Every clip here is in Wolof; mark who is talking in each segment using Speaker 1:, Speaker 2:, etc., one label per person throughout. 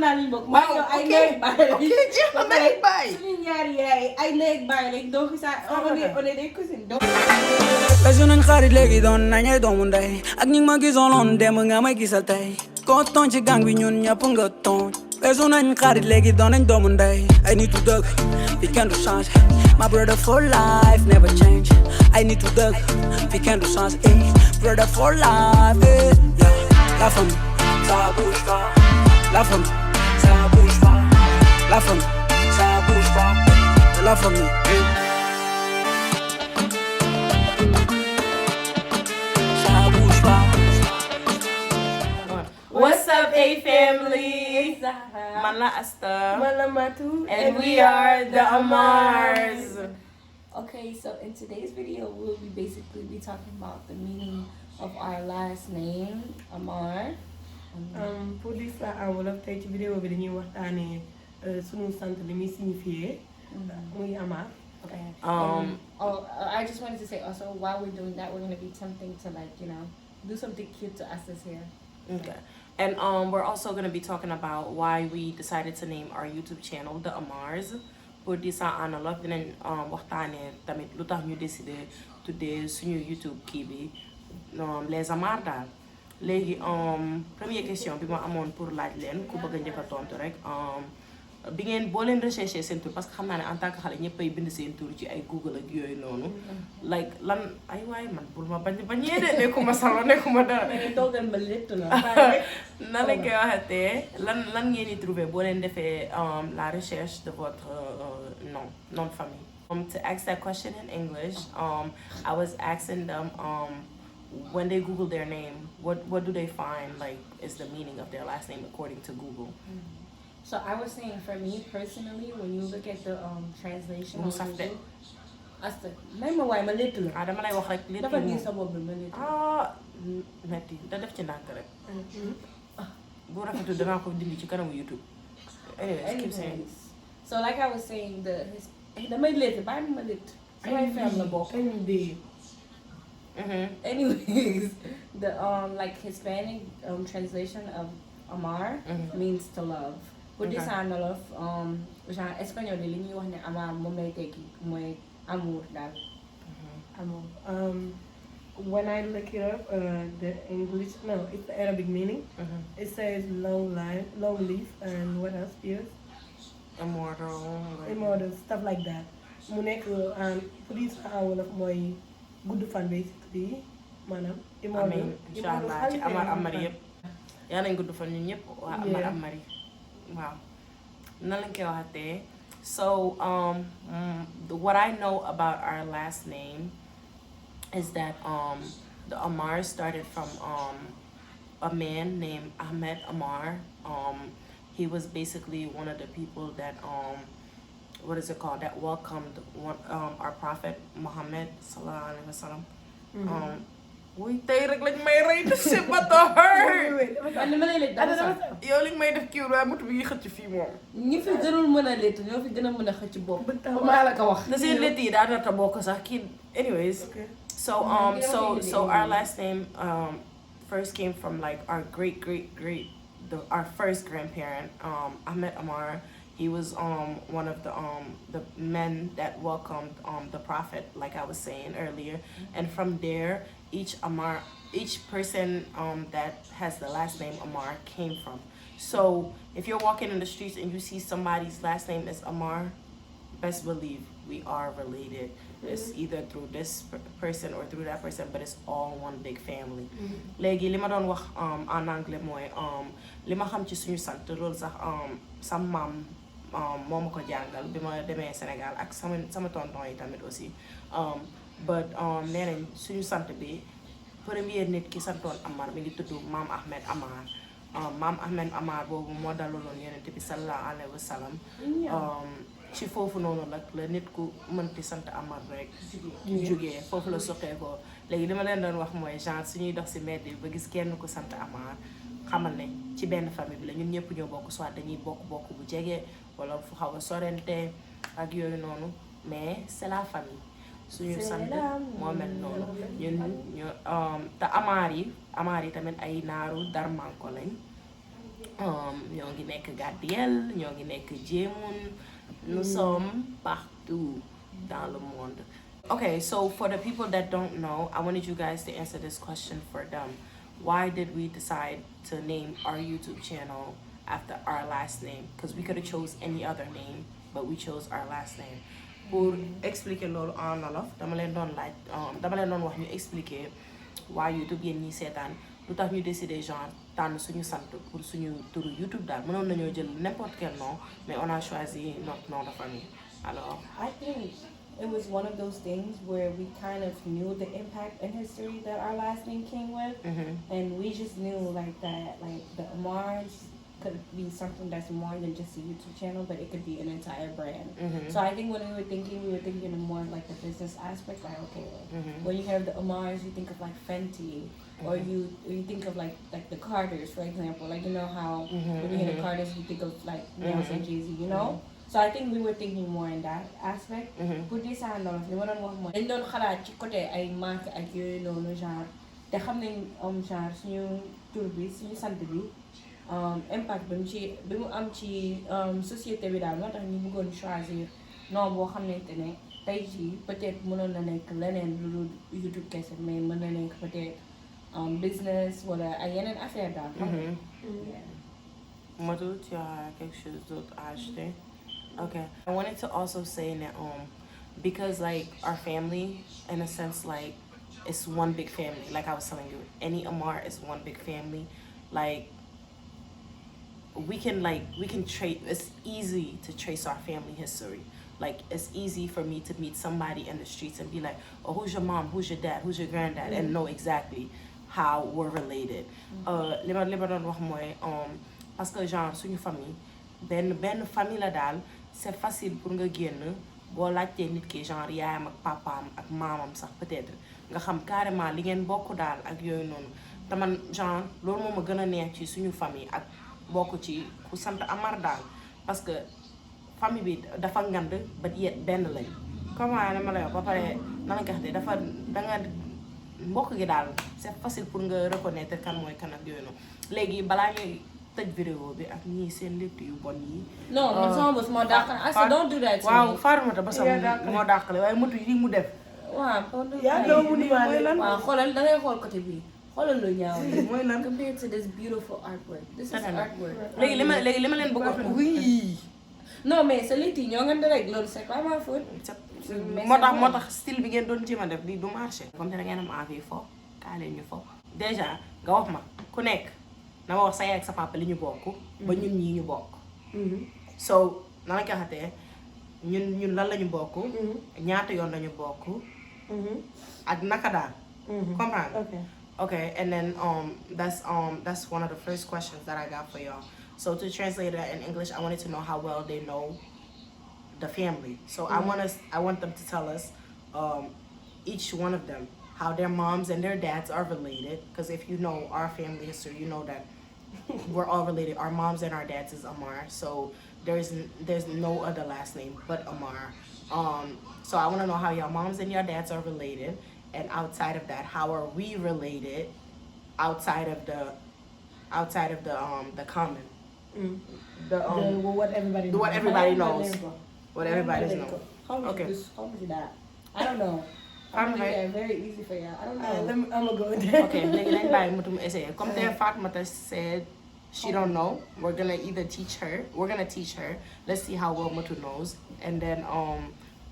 Speaker 1: naa liñ bokk. maa yow ay néeg bàyyi lañ.
Speaker 2: ok jeex na néeg bàyyi.
Speaker 1: suñu ñaari yaay ay néeg bàyyi lañ donc ça on est des cousines donc.
Speaker 3: Weesu nañ xarit léegi doon nañ ay doomu ndey ak ñi ma gisoon loon dem nga may gisal tey koo tooñ ci gang bi ñun ñëpp nga tooñ weesu nañ xarit léegi doon nañ doomu ndey ay nitu dëgg fi kenn du change my brother for life never change ay nitu dëgg fi kenn du change brother for life yeah. La famille ça bouge pas la famille ça bouge pas la famille ça bouge pas la famille
Speaker 2: What's up, A family? Mala Asta.
Speaker 1: Mala Matu.
Speaker 2: And we are the Amars.
Speaker 1: Okay, so in today's video, we'll basically be talking about the meaning of our last name, Amar.
Speaker 4: Pour dire ça en wolof tey ci vidéo bi dañuy waxtaanee sunu sant li muy signifié muy Amar.
Speaker 1: Okay. I just wanted to say also while we're doing that, we're gonna be attempting to do something cute to us this year.
Speaker 2: Okay. And we're also going to be talking about why we decided to name our YouTube channel The Amars. Pour dire ça en wolof dinañ waxtaanee tamit lu tax ñu décider tuddee suñu YouTube kii bi les Amars daal. léegi première question bi ma amoon pour laaj leen ku bëgg a njëkk a tontu rek bi ngeen boo leen recherché seen tur parce que xam naa ne en tant que xale ñëppay bind seen tur ci ay Google ak yooyu noonu. like lan ay waay man pour ma bañee de nekkuma salo nekkuma dara.
Speaker 1: mais toogal ma létt la.
Speaker 2: nan lañ koy waxatee lan ngeen di trouver boo leen defee la recherche de votre nom de famille. To ask that question in English, I was asking them when they Google their name, what do they find like is the meaning of their last name according to Google?
Speaker 1: So I was saying for me personally, when you look at the translation on Google, asta may ma waay ma létt la.
Speaker 2: dama lay wax rek létt
Speaker 1: dafa di sa bopp bi ma létt.
Speaker 2: metti da def ci ndànk rek. bu rafetul danaa ko dindi ci kanamu YouTube. Anyways, keep saying.
Speaker 1: So like I was saying, damay létt bàyyi ma létt. samay fem la bokk. Anyways, the like Hispanic translation of Amar means to love. Pour dire ça en wolof genre espagnol li ñuy wax ne Amar moom lay tekki mooy amour daal.
Speaker 4: Amour. When I look it up, the English, no, it's the Arabic meaning. It says long life, and what else? Years? Immortal, stuff like that. Mu nekk pour dire ça en wolof mooy gudd fan basically maanaam.
Speaker 2: amiin incha allah ci Amar yëpp. yaa nañ gudd fan ñun ñëpp waa Amar yi. Wow. So what I know about our last name is that the Amar started from a man named Ahmed Amar. He was basically one of the people that that welcomed our prophet Muhammad sallallahu alaihi wasallam. Uy, tey rek lañ may rey de c'est pas to hurt. yow li may def kii waaye moto bi ngi xëcc fii moom.
Speaker 1: ñi fi gënul mën a létt ñoo fi gën a mën a xëcc bopp. maa la ko wax.
Speaker 2: da seen létt yi daa data bokk sax kii. Anyways, so our last name first came from like our great our first grandparent Ahmed Amar. He was one of the men that welcomed the prophet, like I was saying earlier, and from there each person that has the last name Amar came from. So if you're walking in the streets and you see somebody's last name is Amar, best believe we are related. It's either through this person or through that person, but it's all one big family. Léegi li ma doon wax en anglais mooy li ma xam ci suñu sant loolu sax sama maam moo ma ko jàngal bi ma demee Sénégal ak sama tonton yi tamit aussi. But nee nañ suñu sant bi premier nit ki santoon Amar mi ngi tudd Maam Ahmed Amar. Maam Ahmed Amar boobu moo dalaloon Yonent bi sallallahu alayhi wa sallam. ci foofu noonu nag la nit ku mënti sant Amar rek jógee foofu la soqee ko. léegi li ma leen doon wax mooy genre suñuy dox ci mbedd bi ba gis kenn ku sant Amar xamal ne ci benn famille bi la ñun ñëpp ñoo bokk soit dañuy bokk bu jege wala fu xaw a sorente ak yooyu noonu mais c'est la famille. suñu sant moo mel noonu ñun te Amar yi tamit ay naaru Darmanko lañ ñoo ngi nekk Gadiel ñoo ngi nekk Jéemun nous sommes partout dans le monde. Okay, so for the people that don't know, I wanted you guys to answer this question for them. Why did we decide to name our YouTube channel after our last name? Because we could have chose any other name, but we chose our last name. Pour expliquer loolu en wolof dama leen doon wax ñu expliquer waa YouTube yéen ñi seetaan lu tax ñu décider genre tànn suñu sant pour suñu turu YouTube daal mënoon nañoo jël n'importe quel nom mais on a choisi notre nom de famille. Alors
Speaker 1: I think it was one of those things where we kind of knew the impact and history that our last name came with, and we just knew like that, like the Amars could be something that's more than just a YouTube channel, but it could be an entire brand. So I think when we were thinking of more of like the business aspect, like okay, when you have the Amars, you think of like Fenty, or you think of like the Carters, for example, like you know how when you hear the Carters, you think of like Beyonce and Jay-Z, you know. So I think we were thinking more in that aspect. Pour dire ça non, li ma doon wax mooy dañ doon xalaat ci côté ay marque ak yooyu noonu genre te xam nañ genre suñu tur bi suñu sant bi impact bi mu am ci société bi daal moo tax ñu bëggoon choisir nom boo xamante ne tey jii peut-être mënoon na nekk leneen lu dul YouTube kese mais mën na nekk peut-être business wala ay yeneen affaire daal.
Speaker 2: Modou, tu as quelque chose d'autre à ajouter? Okay. I wanted to also say that because like our family in a sense like it's one big family. Like I was telling you, any Amar is one big family. Like we can trace, it's easy to trace our family history. Like it's easy for me to meet somebody in the streets and be like, oh, who's your mom, who's your dad, who's your granddad, and know exactly how we're related. Li ma doon wax mooy parce que genre suñu famille benn famille la daal. C'est facile pour nga génn boo laajtee nit ki genre yaayam ak papaam ak maamam sax peut-être nga xam carrément li ngeen bokk daal ak yooyu noonu te man genre loolu moo ma gën a neex ci suñu famille ak bokk ci ku sant Amar daal parce que famille bi dafa ngand ba yet benn lañ comment ne ma lay wax ba pare nan nga xamante dafa danga mbokk gi daal c'est facile pour nga reconnaître kan mooy kan ak yooyu noonu léegi balaa ñuy tëj vidéo bi ak ñii seen lépp yu bon yi.
Speaker 1: non man sama bos moo dàqale. I said don't do that to me.
Speaker 2: waaw Fatoumata ba sax moo dàqale waaye motu yi mu def.
Speaker 1: waaw
Speaker 4: yaa doo mu ni mooy lan.
Speaker 1: waaw xoolal da ngay xool côté bii xoolal lu ñaaw li.
Speaker 2: mooy lan
Speaker 1: compared to this beautiful artwork. This is artwork.
Speaker 2: léegi li ma leen bëgg wax oui.
Speaker 1: non mais sa liit yi ñoo ngeen di rek loolu c'est pas ma faute.
Speaker 2: moo tax style bi ngeen doon jéem a def di du marché. comme te da ngeen am envie fo kaa leen ñu fo. déjà nga wax ma ku nekk. na ma wax sa yaay ak sa papa li ñu bokk ba ñun ñii ñu bokk so nan la ko xatee ñun lan la ñu bokk ñaata yoon la ñu bokk ak naka daal comprendre okay and then that's one of the first questions that I got for y'all. So to translate that in English, I wanted to know how well they know the family. So I want them to tell us each one of them how their moms and their dads are related, because if you know our family history, you know that we're all related. Our moms and our dads is Amar, so there's no other last name but Amar. So I want to know how your moms and your dads are related, and outside of that, how are we related outside of the common,
Speaker 4: what everybody knows.
Speaker 2: What everybody knows. What everybody knows.
Speaker 1: Okay. How much is that? I don't know. I'm very easy for y'all. I don't know.
Speaker 4: I'm gonna go with that.
Speaker 2: Okay, let's buy Mutum essay. Come there, Fatmata said she don't know. We're gonna teach her. Let's see how well Mutu knows. And then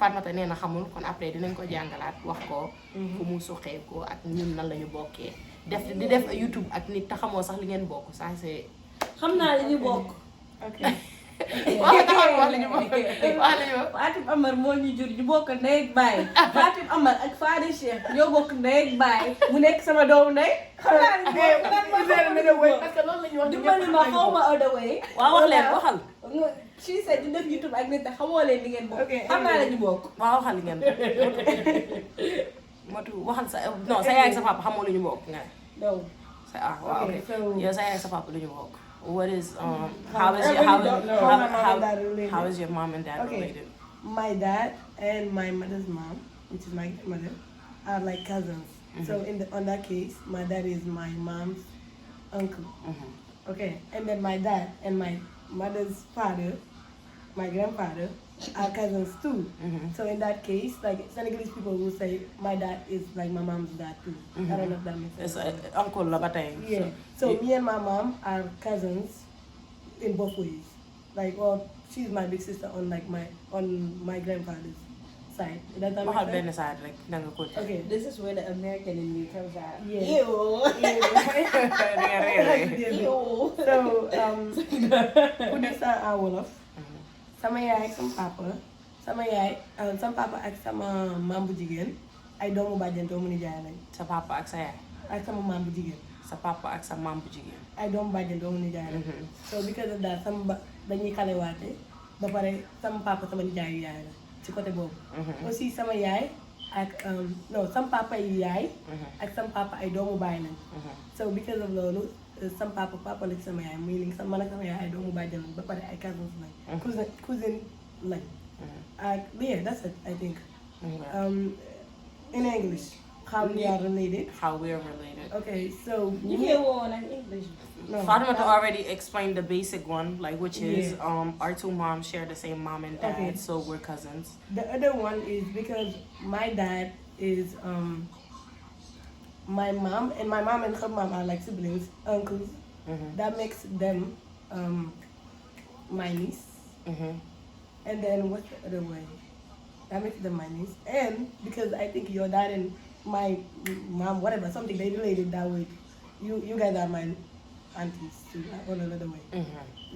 Speaker 2: Fatmata nee na xamul kon après dinañ ko jàngalaat wax ko fu mu soxee ko ak ñun nan lañu bokkee. di def YouTube ak nit ta xamoo sax li ngeen bokk. Ça c'est
Speaker 1: xam naa li ñu bokk.
Speaker 4: Okay.
Speaker 2: wax li ñu bokk.
Speaker 1: Fatim Amar moo ñu jur ñu bokk ndey ak baay. Fatim Amar ak Fadi Cheikh ñoo bokk ndey ak baay mu nekk sama doomu ndey. xam naa li ñu bokk.
Speaker 4: Parce que loolu la ñu wax.
Speaker 1: dimbali ma xaw ma other way.
Speaker 2: waaw wax leen waxal.
Speaker 1: she said di def YouTube ak nit te xamoo leen li ngeen bokk. xam naa la ñu bokk.
Speaker 2: waaw waxal li ngeen Matu waxal sa non sa yaay ak sa papa xamoo lu ñu bokk nga.
Speaker 1: No.
Speaker 2: Wow, okay. Yow sa yaay ak sa papa lu ñu bokk. What is how is your mom and dad related?
Speaker 4: My dad and my mother's mom, which is my grandmother, are like cousins. So on that case, my dad is my mom's uncle. Okay, and then my dad and my mother's father, my grandfather, are cousins too. So in that case, like Senegalese people will say my dad is like my mom's dad too. I don't know if that makes sense.
Speaker 2: It's uncle la batay.
Speaker 4: Yeah. So me and my mom are cousins in both ways. Like, well, she's my big sister on my grandfather's side. Does that
Speaker 2: Ma
Speaker 4: make
Speaker 2: ben
Speaker 4: sense?
Speaker 2: side rek nanga ko.
Speaker 4: Okay.
Speaker 1: This is where the American in me comes out.
Speaker 4: Yeah.
Speaker 1: Ew. Ew.
Speaker 4: So, Kudisa a Wolof. Sama yaay sama papa ak sama maam bu jigéen ay doomu bàjjen doomu nijaay lañ.
Speaker 2: Sa papa ak sa yaay.
Speaker 4: Ak sama maam bu jigéen
Speaker 2: Sa papa ak sa maam bu jigéen.
Speaker 4: ay doomu bàjjen doomu nijaay lañ. So because of that dañuy xalewaate ba pare sama papa sama nijaayu yaay la ci côté boobu. Aussi sama yaay ak sama papa yi yaay ak sama papa ay doomu baay lañ. So because of loolu sama papa la ci sama yaay muy ni man ak sama yaay ay doomu bàjjen lañ ba pare ay cousins lañ. Cousin lañ. Yeah, that's it, I think. In English, how we are related.
Speaker 2: How we are related.
Speaker 4: Okay, so
Speaker 1: You hear one in English.
Speaker 4: no,
Speaker 2: Fatima
Speaker 4: that-
Speaker 2: already explained the basic one, like which is
Speaker 4: Yeah.
Speaker 2: our two moms share the same mom and dad,
Speaker 4: Okay.
Speaker 2: so we're cousins.
Speaker 4: The other one is because my dad is my mom and her mom are like siblings, uncles. That makes them my niece. And then what's the other way? That makes them my niece. And because I think your dad and my mom, whatever, something they related that way. You guys are my aunties too, or another way.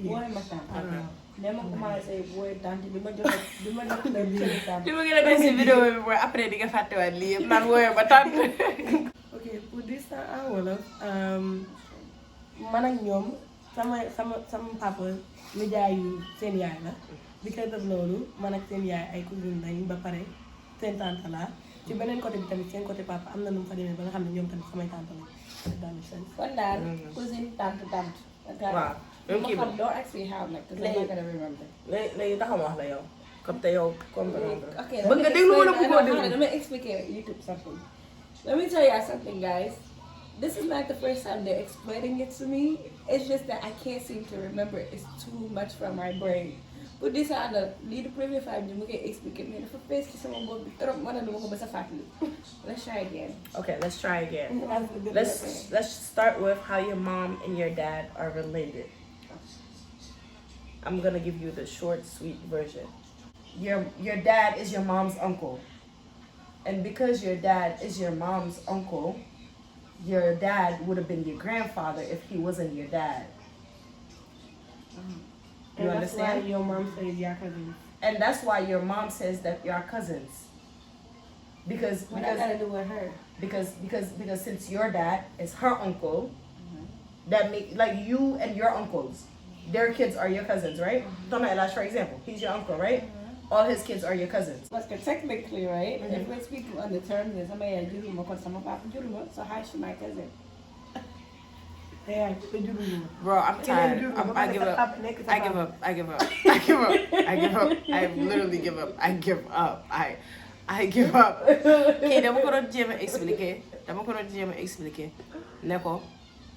Speaker 1: Boy, my son.
Speaker 4: I don't know.
Speaker 1: Nema commencé boy tante bi ma jox la
Speaker 2: Li ma gën a def si vidéo bi mooy après di nga fàttewaat lii yëpp naan wooyee ba tànn.
Speaker 4: Okay, pour dire ça en wolof, man ak ñoom sama papa nijaayu seen yaay la. Because of loolu man ak seen yaay ay cousine lañ ba pare seen tante la ci beneen côté bi tamit seen côté papa am na nu mu fa demee ba nga xam ne ñoom tamit samay tante lañ. That makes sense.
Speaker 1: kon daal cousine tante.
Speaker 2: Waaw.
Speaker 1: ma xam don't actually have like because I'm not gonna remember.
Speaker 2: léegi taxaw ma wax la yow comme te yow comprendre.
Speaker 1: Okay,
Speaker 2: bëgg nga déglu wala bëggoo déglu.
Speaker 1: let me explain YouTube something. Let me tell you something, guys. This is not the first time they're explaining it to me. It's just that I can't seem to remember. It's too much from my brain. But this is the lead premier five. You can explain me the face ki sama bopp bi trop man duma ko mësa fàttali. Let's try again.
Speaker 2: Okay, let's try again.
Speaker 4: That's a good
Speaker 2: Let's start with how your mom and your dad are related. I'm gonna give you the short, sweet version. Your dad is your mom's uncle, and because your dad is your mom's uncle, your dad would have been your grandfather if he wasn't your dad. You
Speaker 4: And that's why
Speaker 2: understand?
Speaker 4: your mom says your cousins.
Speaker 2: And that's why your mom says that you're cousins. Because
Speaker 1: What I gotta do with her?
Speaker 2: because since your dad is her uncle, that make like you and your uncles, their kids are your cousins, right? Toma Elash, for example, he's your uncle, right? All his kids are your cousins.
Speaker 1: But technically, right? If we're speaking on the terms that somebody had Juruma because some of Papa Juruma, so how is she my cousin?
Speaker 4: Yeah, they do do.
Speaker 2: Bro, I'm tired. I give up. I give up. I give up. I give up. I give up. I literally give up. I give up. I give up. Okay, dama ko doon jéem a expliquer. Ne ko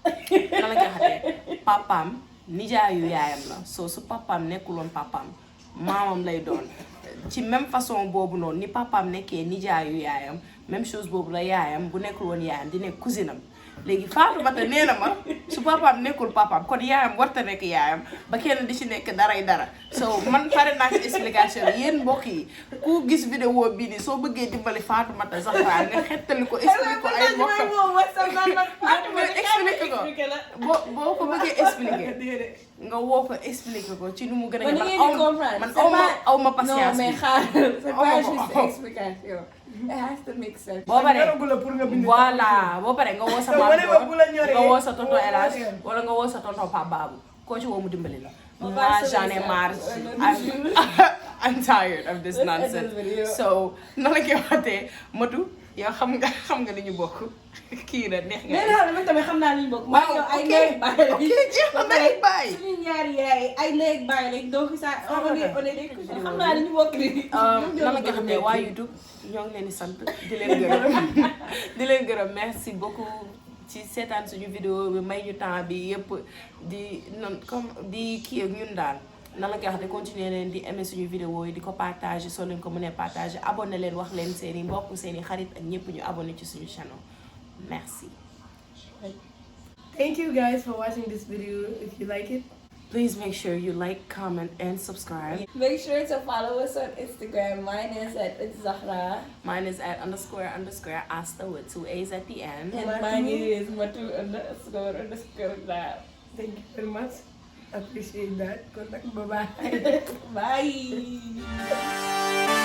Speaker 2: nan la nga xatee papaam nijaayu yaayam la so su papaam nekkuloon papaam maamam lay doon ci même façon boobu noonu ni papaam nekkee nijaayu yaayam même chose boobu la yaayam bu nekkul woon yaayam di nekk cousinam léegi Fatou Bata nee na ma su papaam nekkul papaam kon yaayam warta nekk yaayam ba kenn di ci nekk daray dara so man pare naa ci explication bi yéen mbokk yi ku gis vidéo bii nii soo bëggee dimbali Fatou Bata sax waa nga xettali ko expliqué ko ay mbokkam expliqué ko boo ko bëggee expliqué nga woo ko expliqué ko ci nu mu gën a man aw ma patience bi
Speaker 1: c'est pas juste explication. It has to make sense.
Speaker 2: boo paree voilà boo paree nga woo sa maam nga woo sa tonton Elas wala nga woo sa tonton Pape Babou koo ci woo mu dimbali la. J'en ai marre. I'm tired of this nonsense. So na la koy waxatee Matu yow xam nga li ñu bokk kii la neex nga.
Speaker 1: mais man tamit xam naa li ñu bokk. waaw ay léegi bàyyi
Speaker 2: ok jeex na léegi bàyyi.
Speaker 1: suñu ñaari yaay ay léegi bàyyi lañ donc ça on est xam naa li ñu bokk nii.
Speaker 2: na la koy waxatee waa YouTube ñoo ngi leen di sant di leen gërëm di leen gërëm merci beaucoup ci seetaan suñu vidéo bi may ñu temps bi yëpp di non comme di kii ak ñun daal na la koy wax di continuer leen di aimer suñu vidéo yi di ko partager soo leen ko mënee partager abonné leen wax leen seeni mbokk seeni xarit ak ñëpp ñu abonné ci suñu channel merci.
Speaker 4: Thank you guys for watching this video. If you like it,
Speaker 2: Please make sure you like, comment, and subscribe.
Speaker 1: Make sure to follow us on Instagram. Mine is at @Zahra.
Speaker 2: Mine is at __ Asta with 2 A's at the end.
Speaker 1: And mine is Matu __ lab.
Speaker 4: thank you very much. Appreciate that. Contact. Bye bye.
Speaker 1: Bye.